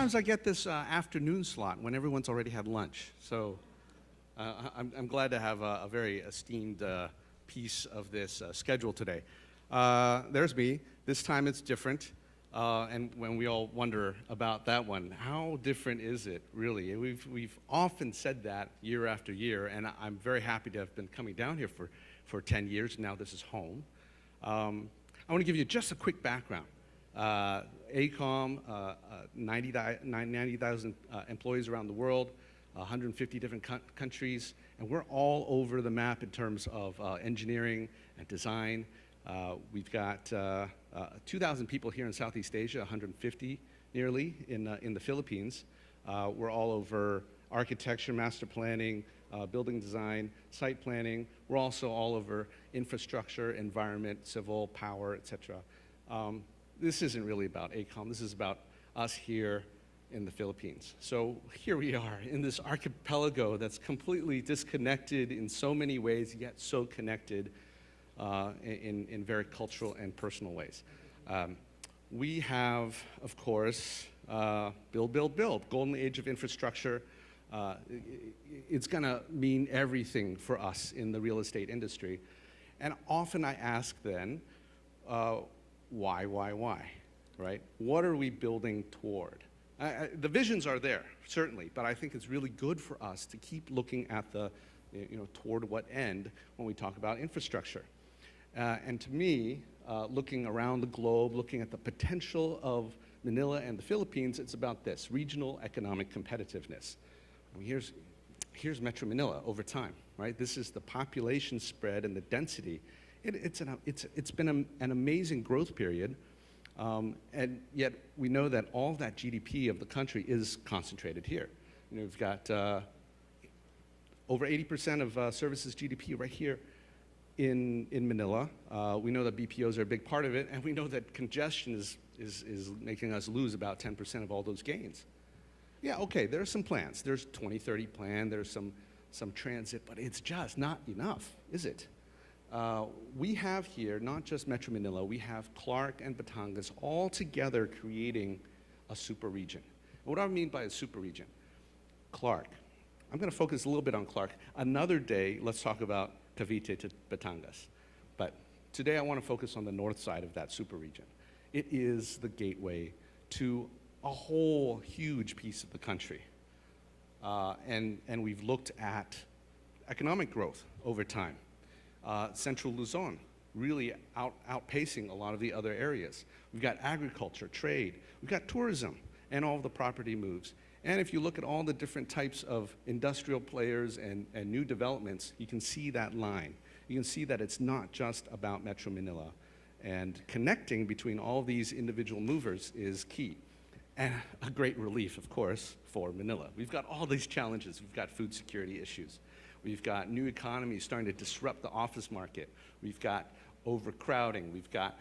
sometimes I get this afternoon slot when everyone's already had lunch. So I'm glad to have a very esteemed piece of this schedule today. There's me. This time it's different. And when we all wonder about that one, how different is it really? We've often said that year after year, and I'm very happy to have been coming down here for 10 years. Now this is home. I want to give you just a quick background. Aecom, 90,000 employees around the world, 150 different countries, and we're all over the map in terms of engineering and design. We've got 2,000 people here in Southeast Asia, 150 nearly in the Philippines. We're all over architecture, master planning, building design, site planning. We're also all over infrastructure, environment, civil, power, etc. This isn't really about Aecom. This is about us here in the Philippines. So here we are in this archipelago that's completely disconnected in so many ways, yet so connected in very cultural and personal ways. We have, of course, build, golden age of infrastructure. It's going to mean everything for us in the real estate industry. And often I ask then, why, right? What are we building toward? The visions are there, certainly, but I think it's really good for us to keep looking at toward what end when we talk about infrastructure. And to me, looking around the globe, looking at the potential of Manila and the Philippines, it's about this, regional economic competitiveness. Here's Metro Manila over time, right? This is the population spread and the density. It's been an amazing growth period, and yet we know that all of that GDP of the country is concentrated here. We've got over 80% of services GDP right here in Manila. We know that BPOs are a big part of it, and we know that congestion is making us lose about 10% of all those gains. Yeah, okay, there are some plans. There's 2030 plan, there's some transit, but it's just not enough, is it? We have here not just Metro Manila, we have Clark and Batangas all together creating a super region. And what do I mean by a super region? Clark. I'm going to focus a little bit on Clark. Another day, let's talk about Cavite to Batangas. But today I want to focus on the north side of that super region. It is the gateway to a whole huge piece of the country. And we've looked at economic growth over time. Central Luzon, really outpacing a lot of the other areas. We've got agriculture, trade, we've got tourism, and all of the property moves. And if you look at all the different types of industrial players and new developments, you can see that line. You can see that it's not just about Metro Manila. And connecting between all these individual movers is key. And a great relief, of course, for Manila. We've got all these challenges. We've got food security issues. We've got new economies starting to disrupt the office market. We've got overcrowding. We've got,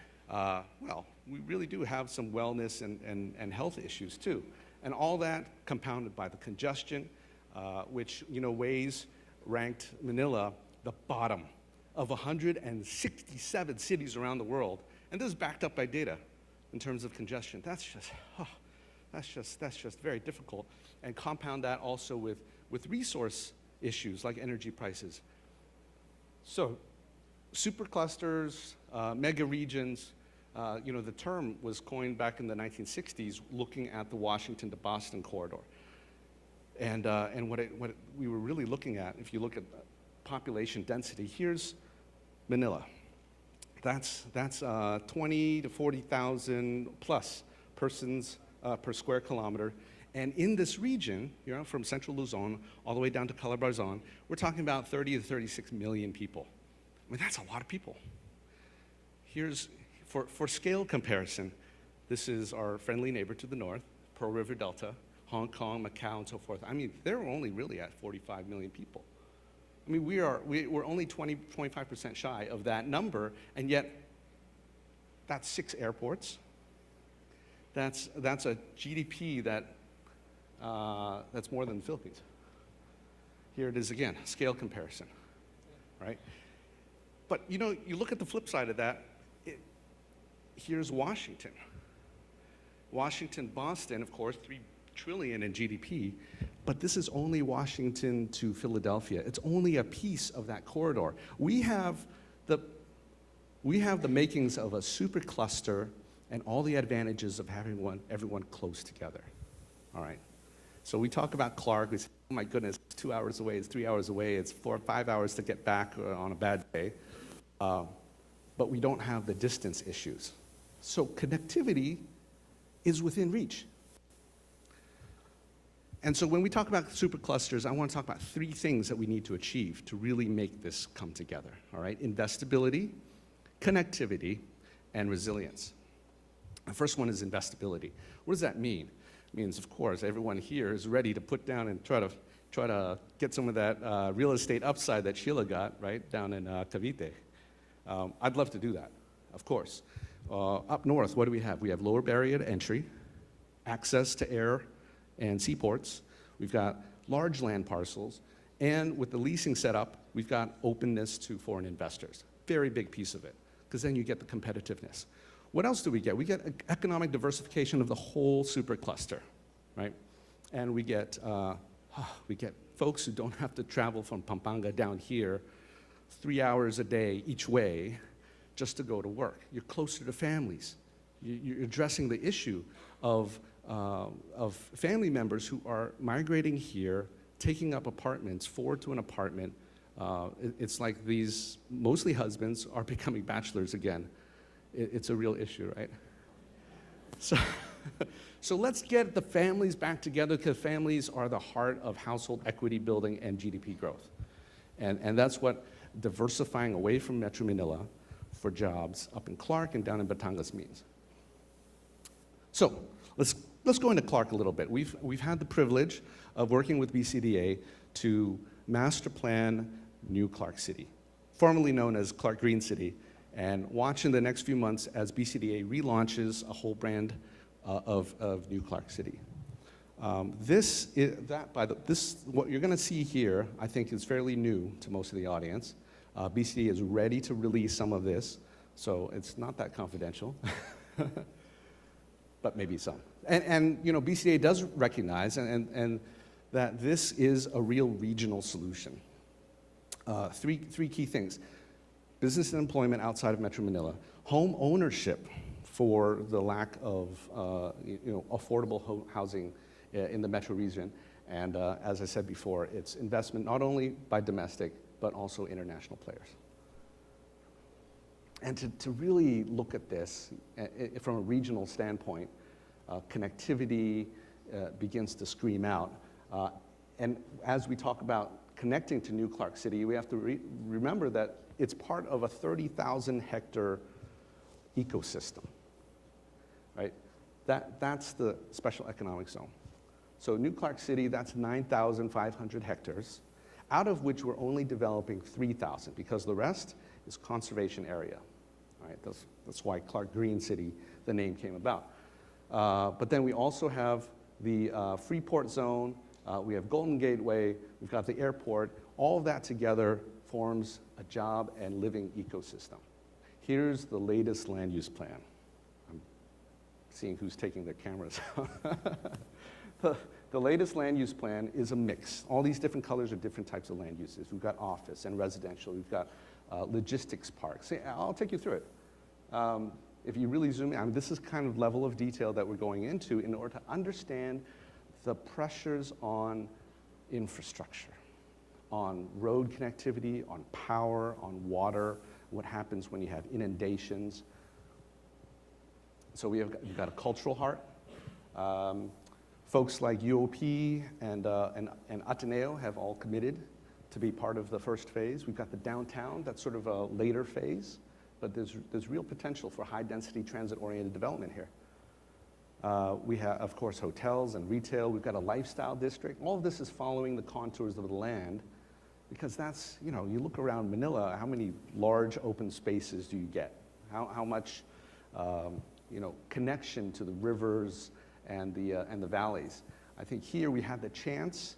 we really do have some wellness and health issues too. And all that compounded by the congestion, which, Waze ranked Manila the bottom of 167 cities around the world. And this is backed up by data in terms of congestion. That's just very difficult. And compound that also with resource issues like energy prices. So superclusters, mega regions, the term was coined back in the 1960s looking at the Washington to Boston corridor. And what we were really looking at, if you look at population density, here's Manila. That's 20 to 40,000 plus persons per square kilometer. And in this region, from central Luzon all the way down to Calabarzon, we're talking about 30 to 36 million people. I mean, that's a lot of people. Here's, for scale comparison, this is our friendly neighbor to the north, Pearl River Delta, Hong Kong, Macau, and so forth. I mean, they're only really at 45 million people. I mean, we're only 25% shy of that number, and yet that's 6 airports. That's a GDP that's more than the Philippines. Here it is again, scale comparison, right? But you look at the flip side of that, here's Washington. Washington, Boston, of course, trillion in GDP, but this is only Washington to Philadelphia. It's only a piece of that corridor. We have the makings of a super cluster and all the advantages of having everyone close together. All right. So we talk about Clark. We say, oh my goodness, it's 2 hours away, it's 3 hours away, it's 4 or 5 hours to get back on a bad day. But we don't have the distance issues. So connectivity is within reach. And so when we talk about superclusters, I want to talk about 3 things that we need to achieve to really make this come together, all right? Investability, connectivity, and resilience. The first one is investability. What does that mean? It means, of course, everyone here is ready to put down and try to get some of that real estate upside that Sheila got, right, down in Cavite. I'd love to do that, of course. Up north, what do we have? We have lower barrier to entry, access to air and seaports. We've got large land parcels, and with the leasing setup, we've got openness to foreign investors. Very big piece of it, because then you get the competitiveness. What else do we get? We get economic diversification of the whole supercluster, right? And we get folks who don't have to travel from Pampanga down here 3 hours a day each way just to go to work. You're closer to families. You're addressing the issue of family members who are migrating here, taking up apartments, 4 to an apartment. It's like these, mostly husbands, are becoming bachelors again. It's a real issue, right? So let's get the families back together, because families are the heart of household equity building and GDP growth. And that's what diversifying away from Metro Manila for jobs up in Clark and down in Batangas means. So let's go into Clark a little bit. We've had the privilege of working with BCDA to master plan New Clark City, formerly known as Clark Green City, and watch in the next few months as BCDA relaunches a whole brand of New Clark City. What you're going to see here, I think, is fairly new to most of the audience. BCDA is ready to release some of this, so it's not that confidential, but maybe some. And you know, BCDA does recognize and that this is a real regional solution. Three key things: business and employment outside of Metro Manila, home ownership for the lack of affordable housing in the metro region, and as I said before, it's investment not only by domestic but also international players. And to really look at this from a regional standpoint, connectivity begins to scream out. And as we talk about connecting to New Clark City, we have to remember that it's part of a 30,000 hectare ecosystem, right? That's the special economic zone. So New Clark City, that's 9,500 hectares, out of which we're only developing 3,000, because the rest is conservation area, right? That's why Clark Green City, the name came about. But then we also have the Freeport Zone, we have Golden Gateway, we've got the airport. All of that together forms a job and living ecosystem. Here's the latest land use plan. I'm seeing who's taking their cameras out. The latest land use plan is a mix. All these different colors are different types of land uses. We've got office and residential. We've got logistics parks. I'll take you through it. If you really zoom in, I mean, this is kind of level of detail that we're going into in order to understand the pressures on infrastructure, on road connectivity, on power, on water, what happens when you have inundations. So we've got a cultural heart. Folks like UOP and Ateneo have all committed to be part of the first phase. We've got the downtown, that's sort of a later phase, but there's real potential for high-density transit-oriented development here. We have, of course, hotels and retail. We've got a lifestyle district. All of this is following the contours of the land, because that's, you know, you look around Manila, how many large open spaces do you get? How much, connection to the rivers and the valleys? I think here we have the chance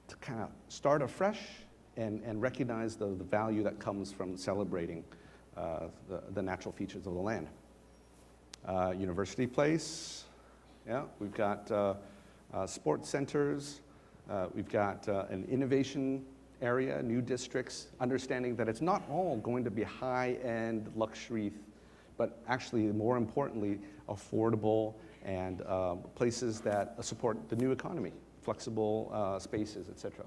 to kind of start afresh and recognize the value that comes from celebrating the natural features of the land. University Place, yeah, we've got Sports centers, we've got an innovation area, new districts, understanding that it's not all going to be high-end luxury, but actually, more importantly, affordable and places that support the new economy, flexible spaces, et cetera,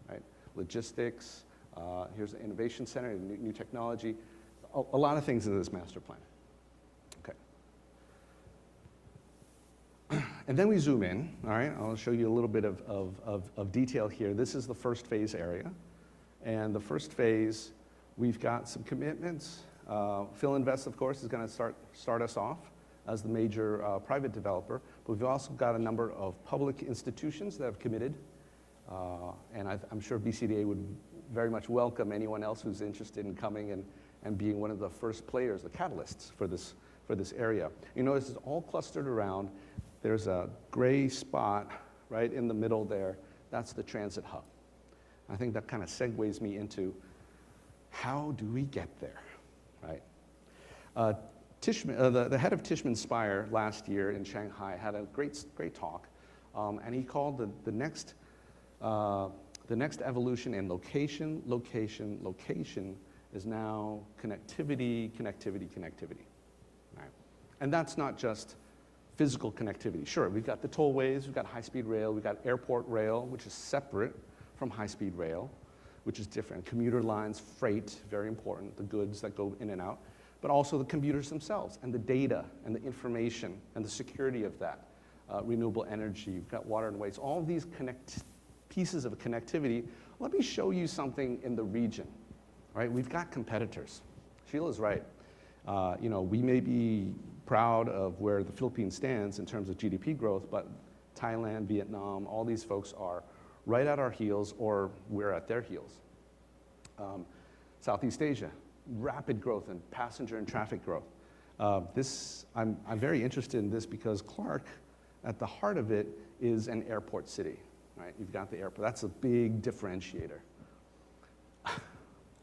right? Logistics, here's the innovation center, new technology, a lot of things in this master plan. And then we zoom in, all right? I'll show you a little bit of detail here. This is the first phase area. And the first phase, we've got some commitments. Phil Invest, of course, is gonna start us off as the major private developer. But we've also got a number of public institutions that have committed. And I'm sure BCDA would very much welcome anyone else who's interested in coming and being one of the first players, the catalysts for this area. You notice it's all clustered around. There's a gray spot right in the middle there. That's the transit hub. I think that kind of segues me into how do we get there, right? The head of Tishman Speyer last year in Shanghai had a great talk, and he called the next evolution in location is now connectivity. Right? And that's not just physical connectivity. Sure, we've got the tollways, we've got high-speed rail, we've got airport rail, which is separate from high-speed rail, which is different. Commuter lines, freight, very important, the goods that go in and out, but also the commuters themselves and the data and the information and the security of that. Renewable energy, you've got water and waste, all of these pieces of connectivity. Let me show you something in the region, right? We've got competitors. Sheila's right. We may be proud of where the Philippines stands in terms of GDP growth, but Thailand, Vietnam, all these folks are right at our heels, or we're at their heels. Southeast Asia, rapid growth in passenger and traffic growth. I'm very interested in this because Clark, at the heart of it, is an airport city, right? You've got the airport. That's a big differentiator.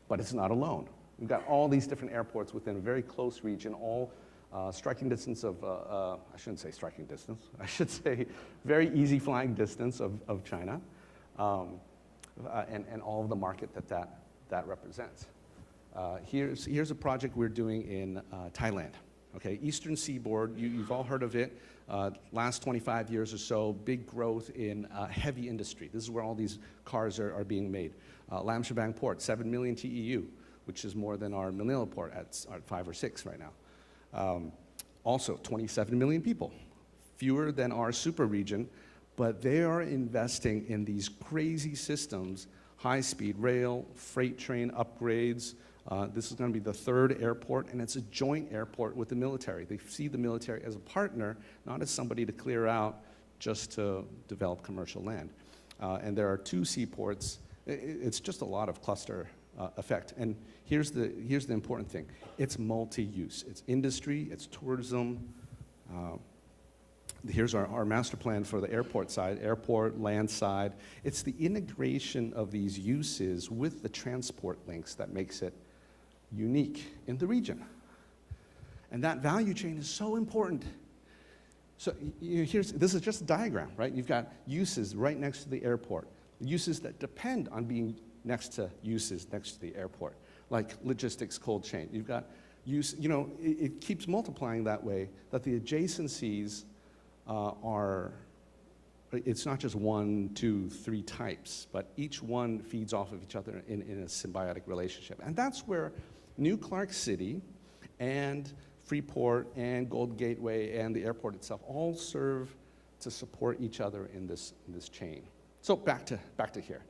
But it's not alone. We've got all these different airports within a very close region, all striking distance of, I shouldn't say striking distance, I should say very easy flying distance of China, and all of the market that represents. Here's a project we're doing in Thailand. Okay, Eastern Seaboard, you've all heard of it. Last 25 years or so, big growth in heavy industry. This is where all these cars are being made. Lam Shabang Port, 7 million TEU, which is more than our Manila port at 5 or 6 right now. Also, 27 million people, fewer than our super region, but they are investing in these crazy systems, high-speed rail, freight train upgrades. This is going to be the 3rd airport, and it's a joint airport with the military. They see the military as a partner, not as somebody to clear out just to develop commercial land. And there are 2 seaports. It's just a lot of cluster effect. And here's the important thing. It's multi-use. It's industry, it's tourism. Here's our master plan for the airport side, airport, land side. It's the integration of these uses with the transport links that makes it unique in the region. And that value chain is so important. So this is just a diagram, right? You've got uses right next to the airport, uses that depend on being next to uses next to the airport, like logistics cold chain. You've got use, it keeps multiplying that way, that the adjacencies it's not just 1, 2, 3 types, but each one feeds off of each other in a symbiotic relationship. And that's where New Clark City and Freeport and Gold Gateway and the airport itself all serve to support each other in this chain. So back to here.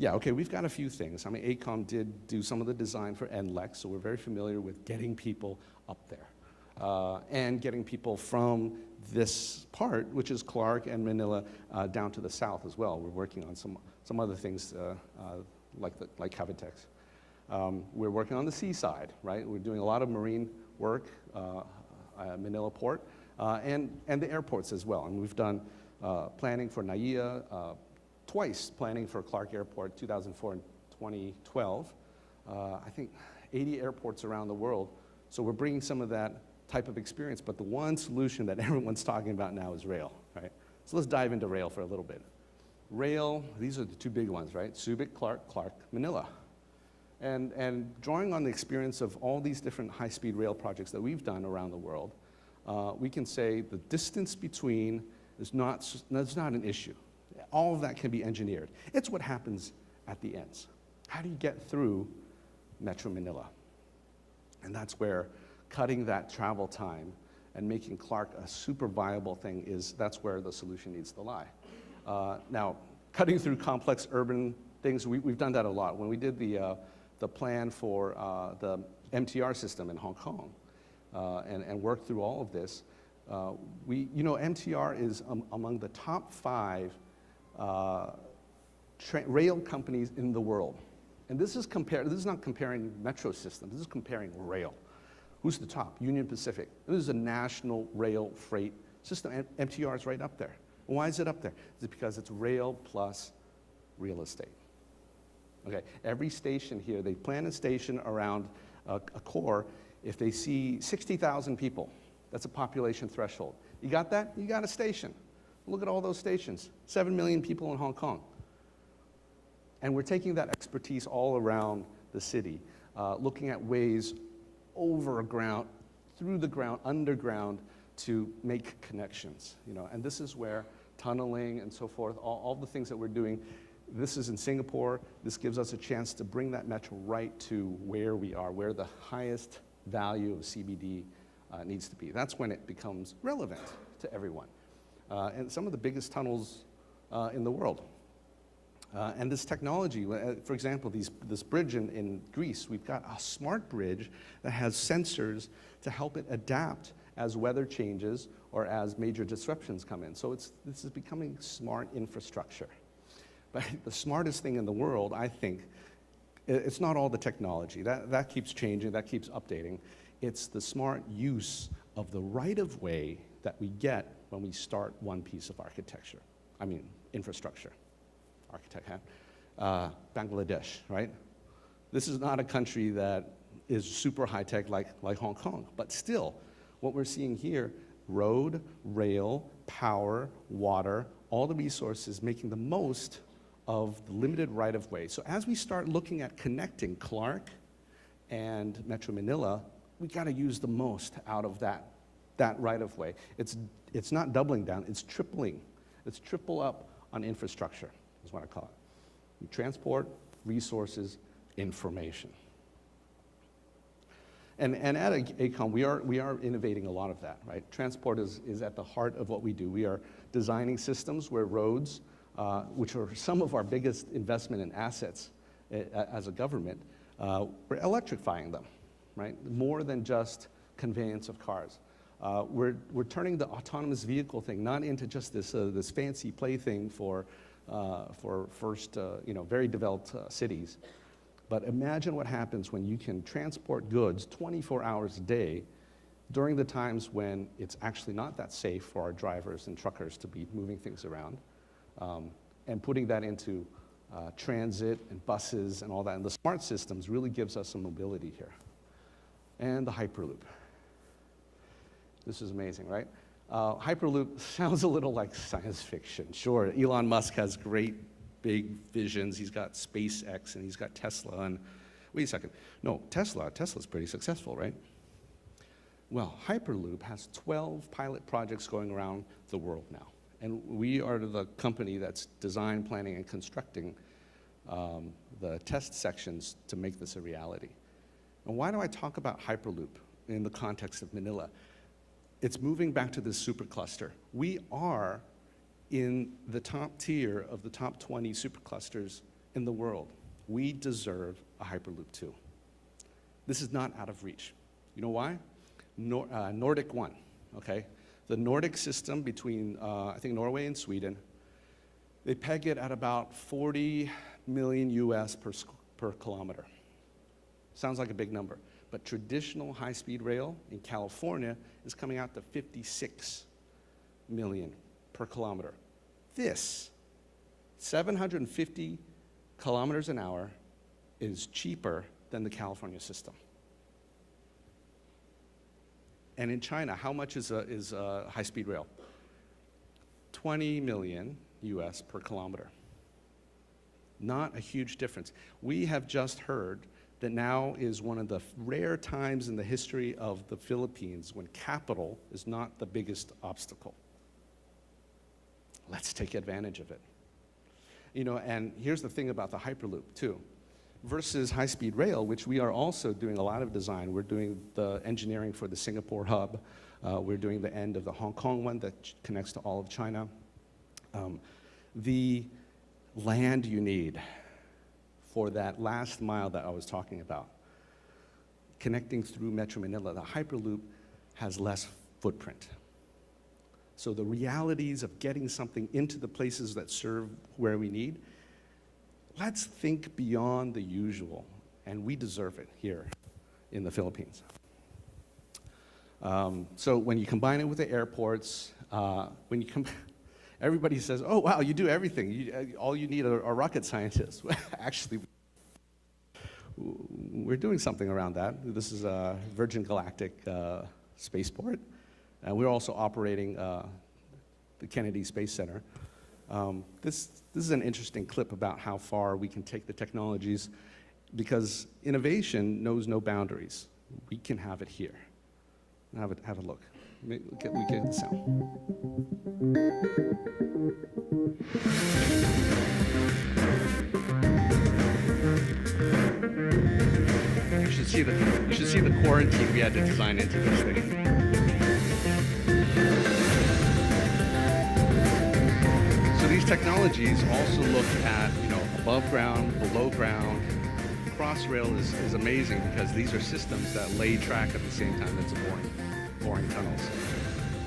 Okay, we've got a few things. I mean, Aecom did do some of the design for NLEX, so we're very familiar with getting people up there and getting people from this part, which is Clark and Manila, down to the south as well. We're working on some other things like Cavitex. We're working on the seaside, right? We're doing a lot of marine work, Manila Port, and the airports as well. And we've done planning for NAIA, twice planning for Clark Airport, 2004 and 2012. I think 80 airports around the world. So we're bringing some of that type of experience, but the one solution that everyone's talking about now is rail, right? So let's dive into rail for a little bit. Rail, these are the two big ones, right? Subic, Clark, Manila. And drawing on the experience of all these different high-speed rail projects that we've done around the world, we can say the distance between is not an issue. All of that can be engineered. It's what happens at the ends. How do you get through Metro Manila? And that's where cutting that travel time and making Clark a super viable thing that's where the solution needs to lie. Now, cutting through complex urban things, we've done that a lot. When we did the plan for the MTR system in Hong Kong and worked through all of this, MTR is among the top 5 rail companies in the world. And this is not comparing metro systems, this is comparing rail. Who's the top? Union Pacific. This is a national rail freight system. MTR is right up there. Why is it up there? It's because it's rail plus real estate. Okay, every station here, they plan a station around a core. If they see 60,000 people, that's a population threshold. You got that? You got a station. Look at all those stations. 7 million people in Hong Kong. And we're taking that expertise all around the city, looking at ways over ground, through the ground, underground, to make connections. And this is where tunneling and so forth, all the things that we're doing. This is in Singapore. This gives us a chance to bring that metro right to where we are, where the highest value of CBD needs to be. That's when it becomes relevant to everyone. And some of the biggest tunnels in the world. And this technology, for example, this bridge in Greece, we've got a smart bridge that has sensors to help it adapt as weather changes or as major disruptions come in. So this is becoming smart infrastructure. But the smartest thing in the world, I think, it's not all the technology. That keeps changing, that keeps updating. It's the smart use of the right-of-way that we get when we start one piece of architecture. I mean, infrastructure. Architect hat. Bangladesh, right? This is not a country that is super high-tech like Hong Kong, but still, what we're seeing here, road, rail, power, water, all the resources making the most of the limited right-of-way. So as we start looking at connecting Clark and Metro Manila, we gotta use the most out of that right-of-way. It's not doubling down, it's tripling. It's triple up on infrastructure, is what I call it. Transport, resources, information. And at Aecom, we are innovating a lot of that, right? Transport is at the heart of what we do. We are designing systems where roads, which are some of our biggest investment in assets as a government, we're electrifying them, right? More than just conveyance of cars. We're turning the autonomous vehicle thing not into just this fancy plaything for first, very developed cities. But imagine what happens when you can transport goods 24 hours a day during the times when it's actually not that safe for our drivers and truckers to be moving things around, and putting that into transit and buses and all that. And the smart systems really gives us some mobility here. And the Hyperloop. This is amazing, right? Hyperloop sounds a little like science fiction. Sure, Elon Musk has great big visions. He's got SpaceX and he's got Tesla. And wait a second. No, Tesla's pretty successful, right? Well, Hyperloop has 12 pilot projects going around the world now. And we are the company that's design, planning, and constructing the test sections to make this a reality. And why do I talk about Hyperloop in the context of Manila? It's moving back to this supercluster. We are in the top tier of the top 20 superclusters in the world. We deserve a Hyperloop too. This is not out of reach. You know why? Nordic One, okay? The Nordic system between, I think, Norway and Sweden, they peg it at about 40 million US per kilometer. Sounds like a big number, but traditional high-speed rail in California is coming out to 56 million per kilometer. This, 750 kilometers an hour, is cheaper than the California system. And in China, how much is high-speed rail? 20 million US per kilometer. Not a huge difference. We have just heard that now is one of the rare times in the history of the Philippines when capital is not the biggest obstacle. Let's take advantage of it. You know, and here's the thing about the Hyperloop too. Versus high-speed rail, which we are also doing a lot of design. We're doing the engineering for the Singapore hub. We're doing the end of the Hong Kong one that connects to all of China. The land you need for that last mile that I was talking about, connecting through Metro Manila, the Hyperloop has less footprint. So the realities of getting something into the places that serve where we need, let's think beyond the usual, and we deserve it here in the Philippines. So when you combine it with the airports, everybody says, oh, wow, you do everything. All you need are rocket scientists. Actually, we're doing something around that. This is a Virgin Galactic spaceport, and we're also operating the Kennedy Space Center. This is an interesting clip about how far we can take the technologies, because innovation knows no boundaries. We can have it here. Have a look. We get the sound. You should see the quarantine we had to design into this thing. So these technologies also look at, you know, above ground, below ground. Crossrail is amazing because these are systems that lay track at the same time that's boring tunnels.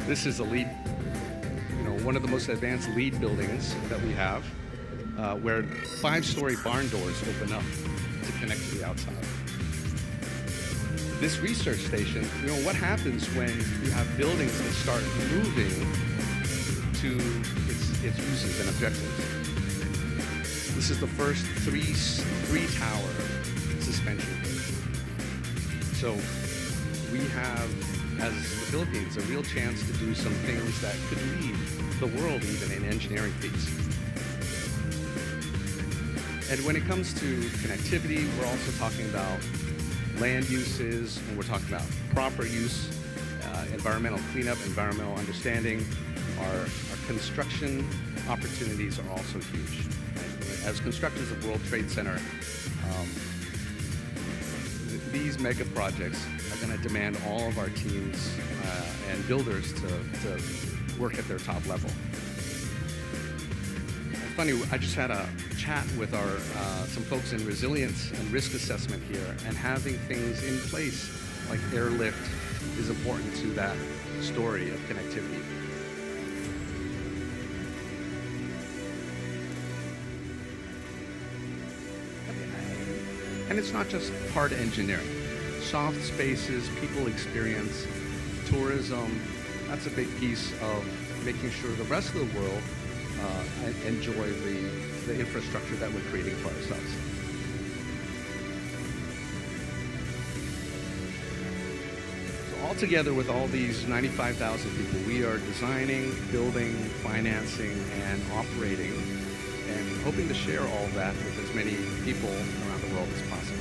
This is a lead, you know, one of the most advanced lead buildings that we have, where 5-story barn doors open up to connect to the outside. This research station, you know, what happens when you have buildings that start moving to its uses and objectives? This is the first three-tower suspension bridge. So we have, as the Philippines, a real chance to do some things that could lead the world even in engineering feats. And when it comes to connectivity, we're also talking about land uses, and we're talking about proper use, environmental cleanup, environmental understanding. Our construction opportunities are also huge. As constructors of World Trade Center, these mega projects are going to demand all of our teams and builders to work at their top level. It's funny, I just had a chat with some folks in resilience and risk assessment here, and having things in place like airlift is important to that story of connectivity. And it's not just hard engineering. Soft spaces, people experience, tourism, that's a big piece of making sure the rest of the world enjoy the infrastructure that we're creating for ourselves. So all together with all these 95,000 people, we are designing, building, financing, and operating, and hoping to share all of that with as many people around the world as possible.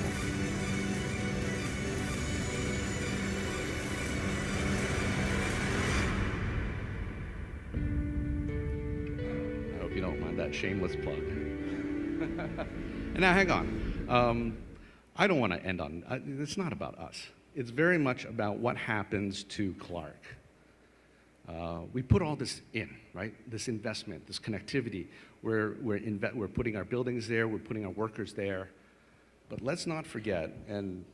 I hope you don't mind that shameless plug. And now hang on. I don't want to end on, it's not about us. It's very much about what happens to Clark. We put all this in, right? This investment, this connectivity. We're putting our buildings there, we're putting our workers there. But let's not forget, and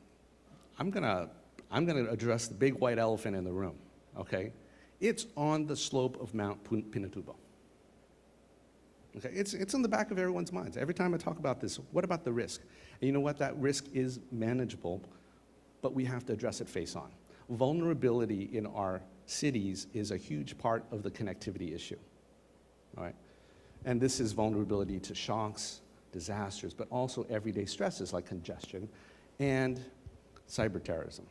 I'm gonna address the big white elephant in the room, okay? It's on the slope of Mount Pinatubo. Okay, it's in the back of everyone's minds. Every time I talk about this, what about the risk? And you know what? That risk is manageable, but we have to address it face on. Vulnerability in our cities is a huge part of the connectivity issue, all right? And this is vulnerability to shocks, disasters, but also everyday stresses like congestion and cyber terrorism.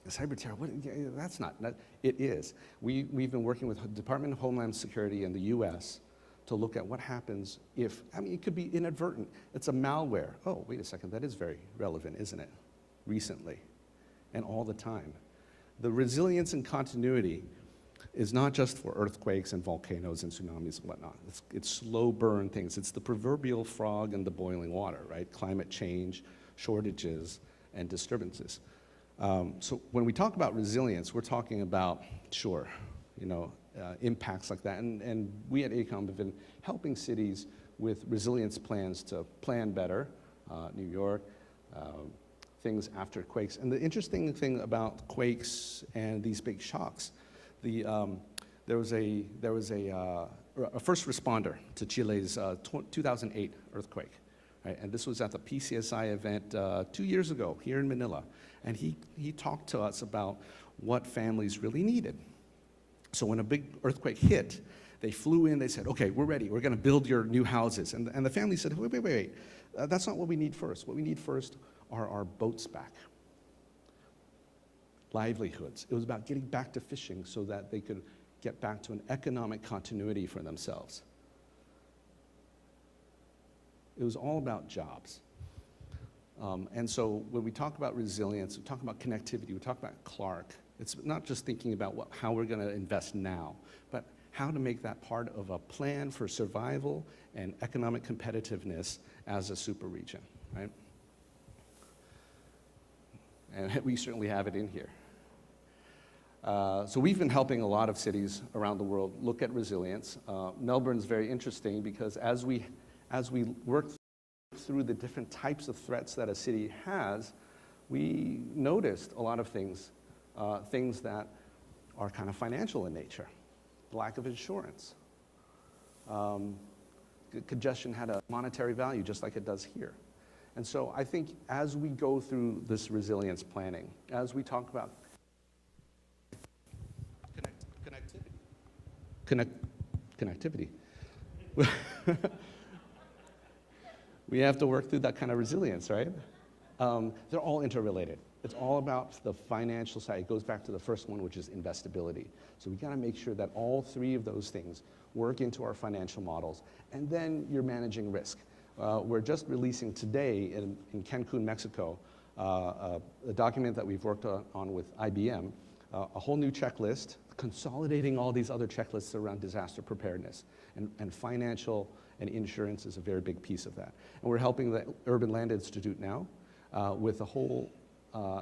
Cyber terror, that's not, it is. We've been working with the Department of Homeland Security in the US to look at what happens if, I mean, it could be inadvertent. It's a malware. Oh, wait a second, that is very relevant, isn't it? Recently, and all the time. The resilience and continuity is not just for earthquakes and volcanoes and tsunamis and whatnot. It's slow burn things. It's the proverbial frog in the boiling water, right? Climate change, shortages, and disturbances. So when we talk about resilience, we're talking about, sure, impacts like that. And we at Aecom have been helping cities with resilience plans to plan better, New York, things after quakes. And the interesting thing about quakes and these big shocks, there was a first responder to Chile's 2008 earthquake. Right? And this was at the PCSI event 2 years ago here in Manila. And he talked to us about what families really needed. So when a big earthquake hit, they flew in, they said, okay, we're ready, we're gonna build your new houses. And the family said, wait, that's not what we need first. What we need first are our boats back. Livelihoods. It was about getting back to fishing so that they could get back to an economic continuity for themselves. It was all about jobs. And so when we talk about resilience, we talk about connectivity, we talk about Clark, it's not just thinking about how we're going to invest now, but how to make that part of a plan for survival and economic competitiveness as a super region, right? And we certainly have it in here. So we've been helping a lot of cities around the world look at resilience. Melbourne's very interesting because as we work through the different types of threats that a city has, we noticed a lot of things, things that are kind of financial in nature. The lack of insurance. Congestion had a monetary value just like it does here. And so I think as we go through this resilience planning, as we talk about connectivity, we have to work through that kind of resilience, right? They're all interrelated. It's all about the financial side. It goes back to the first one, which is investability. So we gotta make sure that all three of those things work into our financial models, and then you're managing risk. We're just releasing today in Cancun, Mexico, a document that we've worked on with IBM, a whole new checklist, consolidating all these other checklists around disaster preparedness. And financial and insurance is a very big piece of that. And we're helping the Urban Land Institute now with a whole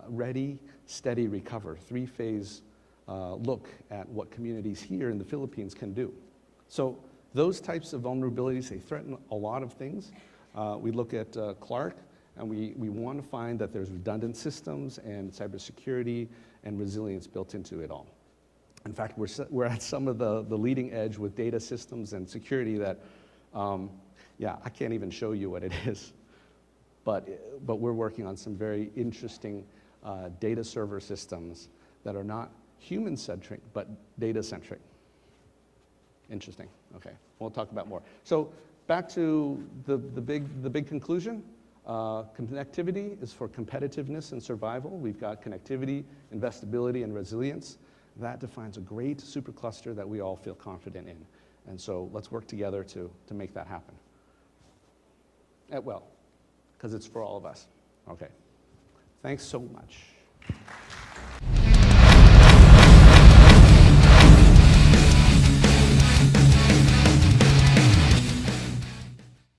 ready, steady, recover, three-phase look at what communities here in the Philippines can do. So those types of vulnerabilities, they threaten a lot of things. We look at Clark, and we want to find that there's redundant systems and cybersecurity and resilience built into it all. In fact, we're at some of the leading edge with data systems and security that, yeah, I can't even show you what it is. But we're working on some very interesting data server systems that are not human-centric, but data-centric. Interesting, okay, we'll talk about more. So back to the big conclusion. Connectivity is for competitiveness and survival. We've got connectivity, investability, and resilience. That defines a great supercluster that we all feel confident in. And so let's work together to make that happen. Well, because it's for all of us. Okay, thanks so much.